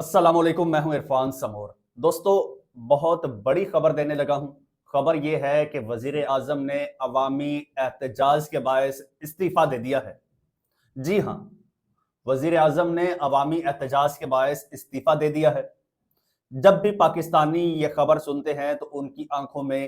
अस्सलामुअलैकुम, मैं हूं इरफान समोर। दोस्तों, बहुत बड़ी खबर देने लगा हूं। खबर यह है कि वजीर आजम ने अवामी एहतजाज के बायस इस्तीफा दे दिया है। जी हां, वजीर आजम ने अवामी एहतजाज के बायस इस्तीफा दे दिया है। जब भी पाकिस्तानी ये खबर सुनते हैं तो उनकी आंखों में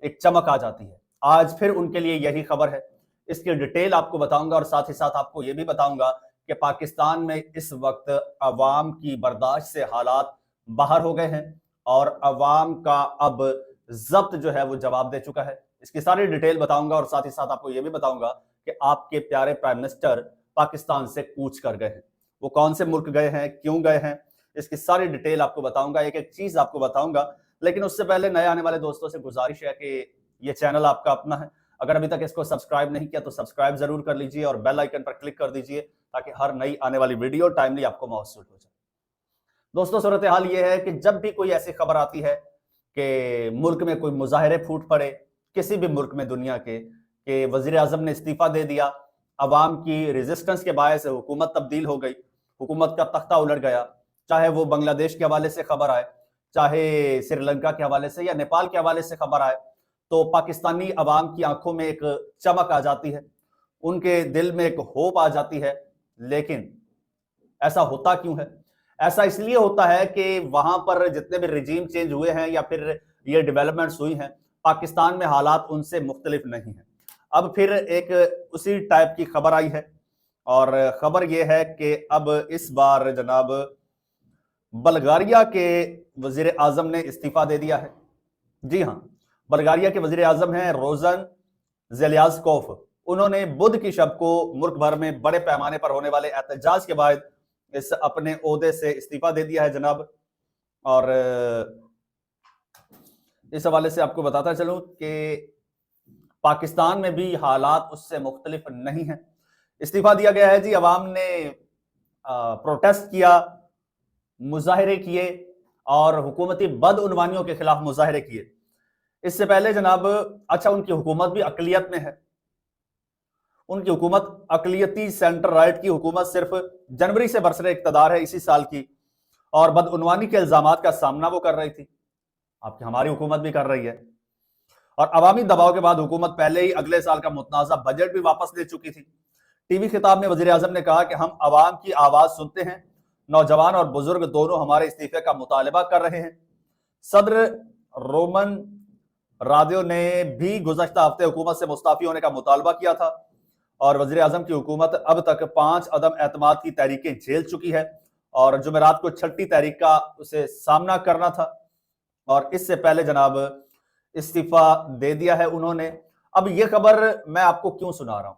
एक चमक आ जाती है। आज फिर उनके लिए यही खबर है। इसकी डिटेल आपको बताऊंगा और साथ ही साथ आपको यह भी बताऊंगा कि पाकिस्तान में इस वक्त अवाम की बर्दाश्त से हालात बाहर हो गए हैं और अवाम का अब जब्त जो है वो जवाब दे चुका है। इसकी सारी डिटेल बताऊंगा और साथ ही साथ आपको यह भी बताऊंगा कि आपके प्यारे प्राइम मिनिस्टर पाकिस्तान से कूच कर गए हैं। वो कौन से मुल्क गए हैं, क्यों गए हैं, इसकी सारी डिटेल आपको बताऊंगा, एक एक चीज आपको बताऊंगा। लेकिन उससे पहले नए आने वाले दोस्तों से गुजारिश है कि ये चैनल आपका अपना है। अगर अभी तक इसको सब्सक्राइब नहीं किया तो सब्सक्राइब जरूर कर लीजिए और बेल आइकन पर क्लिक कर दीजिए ताकि हर नई आने वाली वीडियो टाइमली आपको मौसूल हो जाए। दोस्तों, सूरत हाल यह है कि जब भी कोई ऐसी खबर आती है कि मुल्क में कोई मुजाहरे फूट पड़े, किसी भी मुल्क में दुनिया के, कि वजीर आजम ने इस्तीफा दे दिया, अवाम की रेजिस्टेंस के बायस हुकूमत तब्दील हो गई, हुकूमत का तख्ता उलट गया, चाहे वो बांग्लादेश के हवाले से खबर आए, चाहे श्रीलंका के हवाले से या नेपाल के हवाले से खबर आए, तो पाकिस्तानी अवाम की आंखों में एक चमक आ जाती है, उनके दिल में एक होप आ जाती है। लेकिन ऐसा होता क्यों है? ऐसा इसलिए होता है कि वहां पर जितने भी रिजीम चेंज हुए हैं या फिर ये डेवलपमेंट्स हुई हैं, पाकिस्तान में हालात उनसे मुख्तलिफ नहीं है। अब फिर एक उसी टाइप की खबर आई है और खबर यह है कि अब इस बार जनाब बल्गारिया के वजीर आजम ने इस्तीफा दे दिया है। जी हां, बल्गारिया के वजीर आजम हैं रोजन जेलियाजकोफ। उन्होंने बुध की शब को मुल्क भर में बड़े पैमाने पर होने वाले एहतजाज के बाद इस अपने ओहदे से इस्तीफा दे दिया है जनाब। और इस हवाले से आपको बताता चलूं कि पाकिस्तान में भी हालात उससे मुख्तलिफ नहीं है। इस्तीफा दिया गया है जी, अवाम ने प्रोटेस्ट किया, मुजाहरे किए और हुकूमती बदउनवानियों के खिलाफ मुजाहरे किए। इससे पहले जनाब, अच्छा, उनकी हुकूमत भी अकलियत में है। उनकी हुकूमत अकलियती सेंटर राइट की हुकूमत सिर्फ जनवरी से बरसरे इक्तदार है इसी साल की, और बदउनवानी के इल्जामात का सामना वो कर रही थी। आपकी हमारी हुकूमत भी कर रही है। और अवामी दबाव के बाद हुकूमत पहले ही अगले साल का मुतनाज़ा बजट भी वापस ले चुकी थी। टीवी खिताब में वजीर आजम ने कहा कि हम अवाम की आवाज सुनते हैं, नौजवान और बुजुर्ग दोनों हमारे इस्तीफे का मुतालबा कर रहे हैं। सदर रोमन रादियो ने भी गुज़श्ता हफ्ते हुकूमत से मुस्ताफी होने का मुतालबा किया था और वजीर आजम की हुकूमत अब तक 5 अदम एतमाद की तहरीकें झेल चुकी है और जुमेरात को 6ठी तहरीक का उसे सामना करना था और इससे पहले जनाब इस्तीफा दे दिया है उन्होंने। अब यह खबर मैं आपको क्यों सुना रहा हूं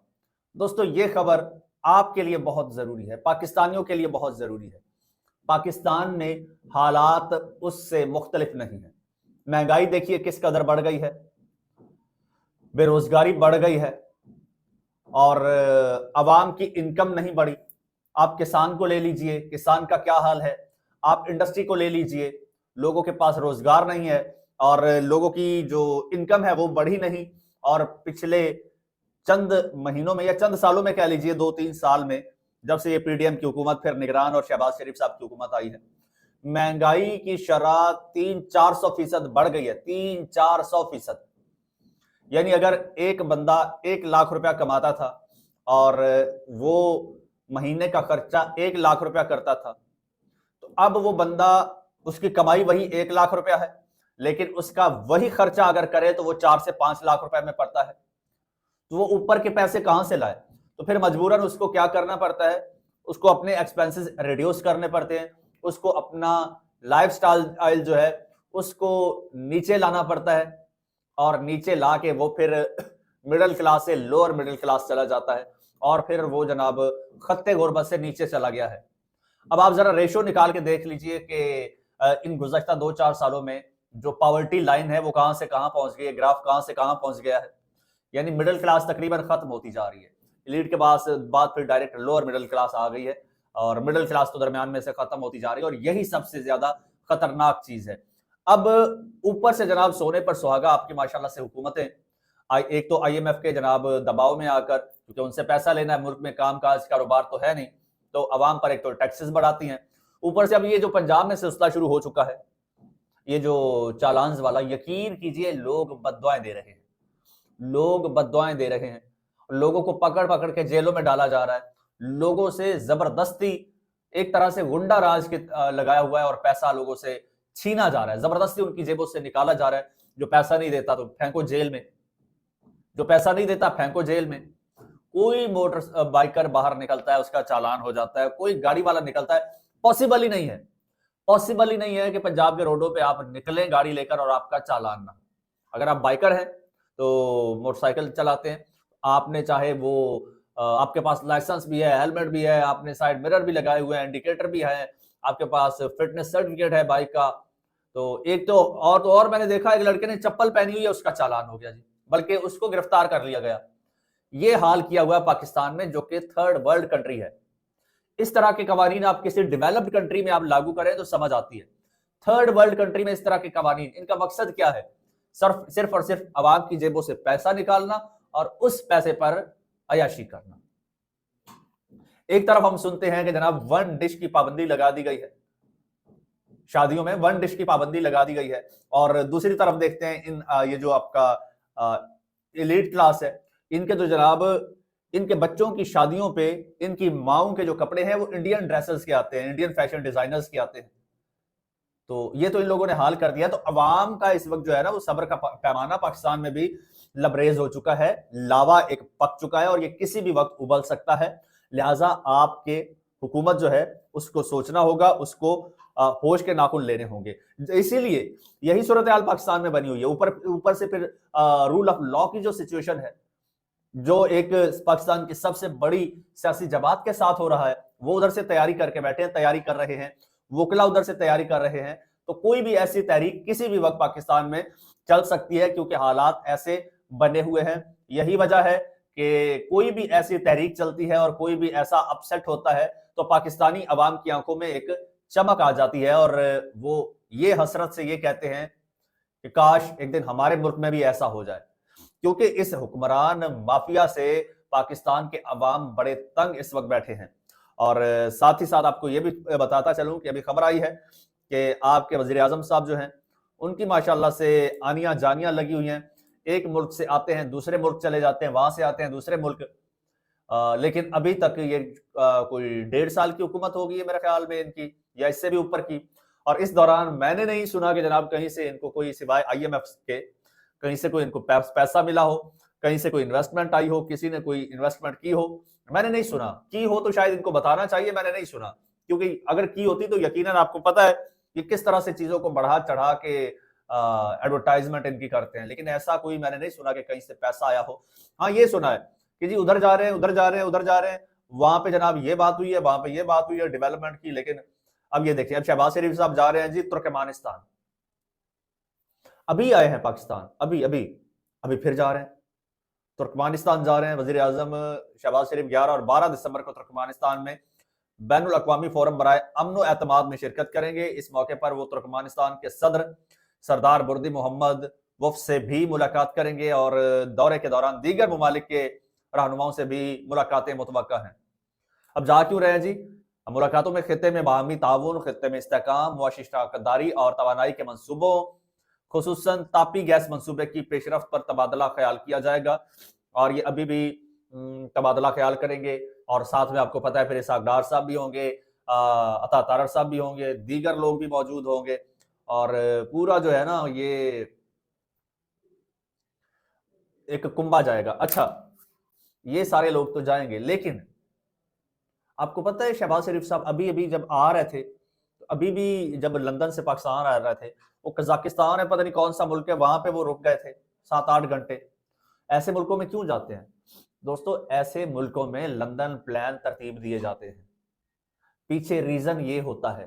दोस्तों? यह खबर आपके लिए बहुत जरूरी है, पाकिस्तानियों के लिए बहुत जरूरी है। पाकिस्तान में हालात उससे मुख्तलिफ नहीं है। महंगाई देखिए किस कदर बढ़ गई है, बेरोजगारी बढ़ गई है और अवाम की इनकम नहीं बढ़ी। आप किसान को ले लीजिए, किसान का क्या हाल है। आप इंडस्ट्री को ले लीजिए, लोगों के पास रोजगार नहीं है और लोगों की जो इनकम है वो बढ़ी नहीं। और पिछले चंद महीनों में या चंद सालों में कह लीजिए, 2-3 साल में, जब से ये पीडीएम की हुकूमत, फिर निगरान और शहबाज शरीफ साहब की हुकूमत आई है, महंगाई की शरह 300-400% बढ़ गई है। 300-400%। यानी अगर एक बंदा 1 लाख रुपया कमाता था और वो महीने का खर्चा 1 लाख रुपया करता था, तो अब वो बंदा, उसकी कमाई वही 1 लाख रुपया है, लेकिन उसका वही खर्चा अगर करे तो वो 4 से 5 लाख रुपए में पड़ता है। तो वो ऊपर के पैसे कहां से लाए? तो फिर मजबूरन उसको क्या करना पड़ता है? उसको अपने एक्सपेंसेस रिड्यूस करने पड़ते हैं, उसको अपना लाइफस्टाइल जो है उसको नीचे लाना पड़ता है और नीचे ला के वो फिर मिडिल क्लास से लोअर मिडिल क्लास चला जाता है और फिर वो जनाब खत्ते गुर्बत से नीचे चला गया है। अब आप जरा रेशो निकाल के देख लीजिए कि इन गुज़श्ता 2-4 सालों में जो पॉवर्टी लाइन है वो कहां से कहां पहुंच गई है, ग्राफ कहां से कहां पहुंच गया है। यानी मिडिल क्लास तकरीबन खत्म होती जा रही है। एलीट के बाद फिर डायरेक्ट लोअर मिडिल क्लास आ गई है और मिडिल क्लास तो दरमियान में से खत्म होती जा रही है और यही सबसे ज्यादा खतरनाक चीज है। अब ऊपर से जनाब सोने पर सुहागा आपकी माशाल्लाह से हुकूमतें, एक तो आईएमएफ के जनाब दबाव में आकर, क्योंकि उनसे पैसा लेना है, मुल्क में काम काज कारोबार तो है नहीं, तो अवाम पर एक तो टैक्सेस बढ़ाती हैं, ऊपर से अब ये जो पंजाब में सिलसिला शुरू हो चुका है, ये जो चालान्स वाला, यकीन कीजिए लोग बद्दुआएं दे रहे हैं, लोग बद्दुआएं दे रहे हैं, लोगों को पकड़ पकड़ के जेलों में डाला जा रहा है, लोगों से जबरदस्ती एक तरह से गुंडा राज के लगाया हुआ है और पैसा लोगों से छीना जा रहा है, जबरदस्ती उनकी जेबों से निकाला जा रहा है। जो पैसा नहीं देता तो फेंको जेल में, जो पैसा नहीं देता फेंको जेल में। कोई मोटर बाइकर बाहर निकलता है उसका चालान हो जाता है, कोई गाड़ी वाला निकलता है, पॉसिबल ही नहीं है, पॉसिबल ही नहीं है कि पंजाब के रोडों पे आप निकलें गाड़ी लेकर और आपका चालान ना। अगर आप बाइकर हैं तो मोटरसाइकिल चलाते हैं, आपने चाहे वो आपके पास लाइसेंस भी है, हेलमेट भी है, आपने साइड मिरर भी लगाए हुए हैं, इंडिकेटर भी है, आपके पास फिटनेस सर्टिफिकेट है बाइक का, तो एक तो और मैंने देखा एक लड़के ने चप्पल पहनी हुई है, उसका चालान हो गया जी, बल्कि उसको गिरफ्तार कर लिया गया। ये हाल किया हुआ है पाकिस्तान में, जो कि थर्ड वर्ल्ड कंट्री है। इस तरह के कवानीन आप किसी डेवलप्ड कंट्री में आप लागू करें तो समझ आती है। थर्ड वर्ल्ड कंट्री में इस तरह के कवानीन, इनका मकसद क्या है? सिर्फ और सिर्फ आवाम की जेबों से पैसा निकालना और उस पैसे पर अयाशी करना। एक तरफ हम सुनते हैं कि जनाब वन डिश की पाबंदी लगा दी गई है, शादियों में वन डिश की पाबंदी लगा दी गई है, और दूसरी तरफ देखते हैं इन ये जो आपका एलीट क्लास है, इनके तो जनाब इनके बच्चों की शादियों पे इनकी माओं के जो कपड़े हैं वो इंडियन ड्रेसर्स के आते हैं, इंडियन फैशन डिजाइनर्स के आते हैं। तो ये तो इन लोगों ने हाल कर दिया। तो अवाम का इस वक्त जो है ना वो सब्र का पैमाना पाकिस्तान में भी लबरेज हो चुका है, लावा एक पक चुका है और ये किसी भी वक्त उबल सकता है। लिहाजा आपके हुकूमत जो है उसको सोचना होगा, उसको होश के नाखून लेने होंगे। इसीलिए यही सूरत हाल पाकिस्तान में बनी हुई है। ऊपर से फिर रूल ऑफ लॉ की जो सिचुएशन है, जो एक पाकिस्तान की सबसे बड़ी सियासी जमात के साथ हो रहा है, वो उधर से तैयारी करके बैठे हैं, तैयारी कर रहे हैं, वकला उधर से तैयारी कर रहे हैं। तो कोई भी ऐसी तहरीक किसी भी वक्त पाकिस्तान में चल सकती है, क्योंकि हालात ऐसे बने हुए हैं। यही वजह है कि कोई भी ऐसी तहरीक चलती है और कोई भी ऐसा अपसेट होता है तो पाकिस्तानी अवाम की आंखों में एक चमक आ जाती है और वो ये हसरत से ये कहते हैं कि काश एक दिन हमारे मुल्क में भी ऐसा हो जाए। क्योंकि इस हुक्मरान माफिया से पाकिस्तान के अवाम बड़े तंग इस वक्त बैठे हैं। और साथ ही साथ आपको ये भी बताता चलूं कि अभी खबर आई है कि आपके वजीर आजम साहब जो हैं उनकी माशाल्लाह से आनियां जानियां लगी हुई हैं। एक मुल्क से आते हैं दूसरे मुल्क चले जाते हैं, वहां से आते हैं दूसरे मुल्क। लेकिन अभी तक ये कोई 1.5 साल की हुकूमत होगी है मेरे ख्याल में इनकी, या इससे भी ऊपर की। और इस दौरान मैंने नहीं सुना कि जनाब कहीं से इनको कोई सिवाय IMF के कहीं से कोई इनको पैसा मिला हो, कहीं से कोई इन्वेस्टमेंट आई हो, किसी ने कोई इन्वेस्टमेंट की हो, मैंने नहीं सुना। की हो तो शायद इनको बताना चाहिए, मैंने नहीं सुना। क्योंकि अगर की होती तो यकीनन आपको पता है कि किस तरह से चीजों को बढ़ा चढ़ा के एडवर्टाइजमेंट इनकी करते हैं, लेकिन ऐसा कोई मैंने नहीं सुना कि कहीं से पैसा आया हो। हाँ, ये सुना है कि जी उधर जा रहे हैं, उधर जा रहे हैं, उधर जा रहे हैं, वहां पे जनाब ये बात हुई है, वहां पे ये बात हुई है डेवलपमेंट की। लेकिन अब ये देखिए, अब शहबाज शरीफ साहब जा रहे हैं जी तुर्कमेनिस्तान, अभी आए हैं पाकिस्तान, अभी अभी अभी फिर जा रहे हैं तुर्कमेनिस्तान जा रहे हैं। वजीर आजम शहबाज शरीफ 11 और 12 दिसंबर को तुर्कमेनिस्तान में बैनुल अक़वामी फोरम बराए अमन व एतमाद में शिरकत करेंगे। इस मौके पर वो तुर्कमेनिस्तान के सदर सरदार बुर्दी मोहम्मद वफ से भी मुलाकात करेंगे और दौरे के दौरान दीगर ममालिक के रहनुमाओं से भी मुलाकातें मुतवक्का हैं। अब जा क्यों रहे हैं जी? मुलाकातों में खित्ते में बाहमी ताउन, खित्ते में इस्तेहकाम, मुआशी शराकतदारी और तवानाई के मंसूबों, खुसूसन तापी गैस मंसूबे की पेशरफ्त पर तबादला ख्याल किया जाएगा। और ये अभी भी तबादला ख्याल करेंगे। और साथ में आपको पता है फिर इसाक डार साहब भी होंगे, अता तारर साहब भी होंगे, दीगर लोग भी मौजूद होंगे। और पूरा जो है ना ये एक कुंभा जाएगा। अच्छा, ये सारे लोग तो जाएंगे, लेकिन आपको पता है शहबाज शरीफ साहब अभी अभी जब आ रहे थे, तो अभी भी जब लंदन से पाकिस्तान आ रहे थे, वो कजाकिस्तान है, पता नहीं कौन सा मुल्क है, वहां पे वो रुक गए थे 7-8 घंटे। ऐसे मुल्कों में क्यों जाते हैं दोस्तों? ऐसे मुल्कों में लंदन प्लान तरतीब दिए जाते हैं। पीछे रीजन ये होता है,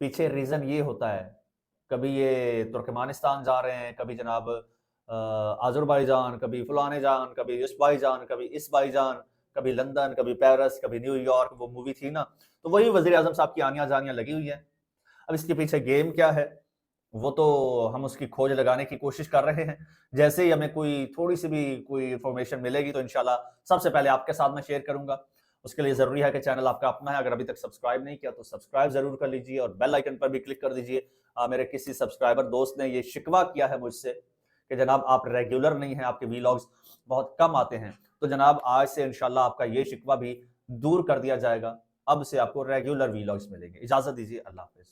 पीछे रीजन ये होता है, कभी ये तुर्कमेनिस्तान जा रहे हैं, कभी जनाब आज़रबाईजान, कभी फलाने जान, कभी इस भाईजान, कभी इस भाईजान, कभी लंदन, कभी पेरिस, कभी न्यूयॉर्क। वो मूवी थी ना, तो वही वजीर आजम साहब की आनियां जानियां लगी हुई है। अब इसके पीछे गेम क्या है वो तो हम उसकी खोज लगाने की कोशिश कर रहे हैं। जैसे ही हमें कोई थोड़ी सी भी कोई इंफॉर्मेशन मिलेगी तो इंशाल्लाह सबसे पहले आपके साथ में शेयर करूंगा। उसके लिए ज़रूरी है कि चैनल आपका अपना है, अगर अभी तक सब्सक्राइब नहीं किया तो सब्सक्राइब ज़रूर कर लीजिए और बेल आइकन पर भी क्लिक कर दीजिए। मेरे किसी सब्सक्राइबर दोस्त ने ये शिकवा किया है मुझसे कि जनाब आप रेगुलर नहीं हैं, आपके वीलॉग्स बहुत कम आते हैं। तो जनाब आज से इंशाल्लाह आपका ये शिकवा भी दूर कर दिया जाएगा। अब से आपको रेगुलर वीलॉग्स मिलेंगे। इजाज़त दीजिए, अल्लाह हाफ़िज़।